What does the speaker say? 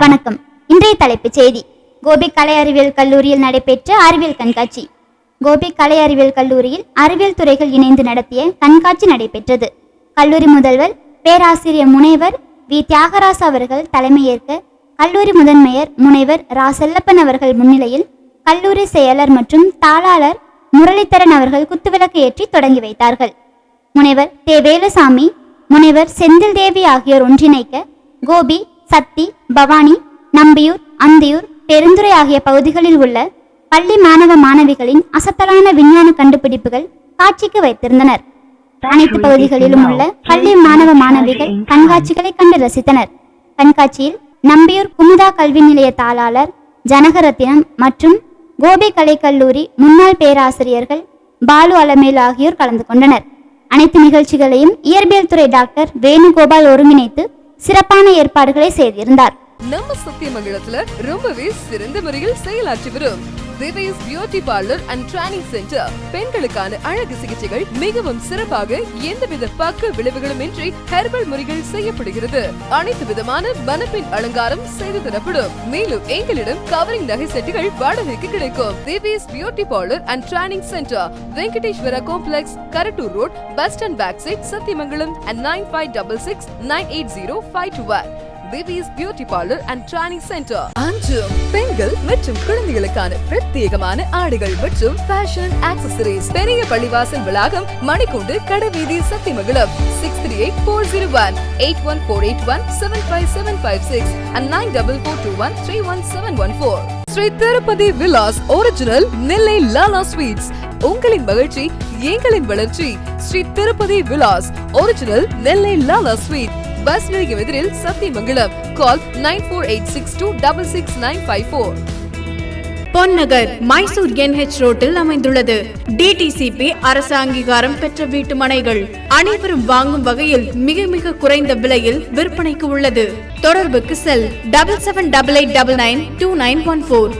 வணக்கம். இன்றைய தலைப்புச் செய்தி. கோபி கலை அறிவியல் கல்லூரியில் நடைபெற்ற அறிவியல் கண்காட்சி. கோபி கலை அறிவியல் கல்லூரியில் அறிவியல் துறைகள் இணைந்து நடத்திய கண்காட்சி நடைபெற்றது. கல்லூரி முதல்வர் பேராசிரியர் முனைவர் வி தியாகராசு அவர்கள் தலைமையேற்க கல்லூரி முதன்மையர் முனைவர் ரா செல்லப்பன் அவர்கள் முன்னிலையில் கல்லூரி செயலர் மற்றும் தாளாளர் முரளிதரன் அவர்கள் குத்துவிளக்கு ஏற்றி தொடங்கி வைத்தார்கள். முனைவர் தே வேலுசாமி, முனைவர் செந்தில் தேவி ஆகியோர் ஒன்றிணைக்க கோபி, சத்தி, பவானி, நம்பியூர், அந்தியூர், பெருந்துறை ஆகிய பகுதிகளில் உள்ள பள்ளி மாணவ மாணவிகளின் அசத்தலான விஞ்ஞான கண்டுபிடிப்புகள் காட்சிக்கு வைத்திருந்தனர். அனைத்து பகுதிகளிலும் உள்ள பள்ளி மாணவ மாணவிகள் கண்காட்சிகளை கண்டு ரசித்தனர். கண்காட்சியில் நம்பியூர் குமுதா கல்வி நிலைய தாளாளர் ஜனகரத்தினம் மற்றும் கோபி கலைக்கல்லூரி முன்னாள் பேராசிரியர்கள் பாலு அலமேலு ஆகியோர் கலந்து கொண்டனர். அனைத்து நிகழ்ச்சிகளையும் இயற்பியல் துறை டாக்டர் வேணுகோபால் ஒருங்கிணைத்து சிறப்பான ஏற்பாடுகளை செய்திருந்தார். நம்ம சத்தியமங்கலத்துல ரொம்பவே சிறந்த முறையில் செயலாற்றி வரும் Divesh beauty parlour and training centre பெண்களுக்கான அழகு சிகிச்சைகள் மிகவும் சிறப்பாக எந்தவித பக்க விளைவுகளும் இன்றி ஹெர்பல் முறைகள் செய்யப்படுகிறது. அனைத்து விதமான மணப்பெண் அலங்காரம் செய்து தரப்படும். மேலும் எங்களிடம் கவரிங் நகை செட்டுகள் வாடகைக்கு கிடைக்கும். Divesh beauty parlour and training centre, Venkateswara complex, Karattur road, bus stand back side, Sathyamangalam and 9566980521. Divesh beauty parlour and training centre. அஞ்சும் பெண்கள் மற்றும் குழந்தைகளுக்கான பிரத்யேகமான ஆடைகள் மற்றும் ஃபேஷன் ஆக்சசரிஸ். பெரிய பள்ளிவாசல் வளாகம், மணிக்கூண்டு, கடைவீதி, Sathyamangalam. 638401 81481 75756 and 9442131714. Sri Tirupati Vilas original Nellai Lala sweets. உங்களின் மகிழ்ச்சி எங்களின் வளர்ச்சி. Sri Tirupati Vilas original Nellai Lala sweet, bus நிலையம் எதிரில், சத்தியமங்கலம். கால் 9486266954. பொன்னகர் மைசூர் NH ரோட்டில் அமைந்துள்ளது. DTCP அரசு அங்கீகாரம் பெற்ற வீட்டு மனைகள் அனைவரும் வாங்கும் வகையில் மிக மிக குறைந்த விலையில் விற்பனைக்கு உள்ளது. தொடர்புக்கு செல் 7788992914.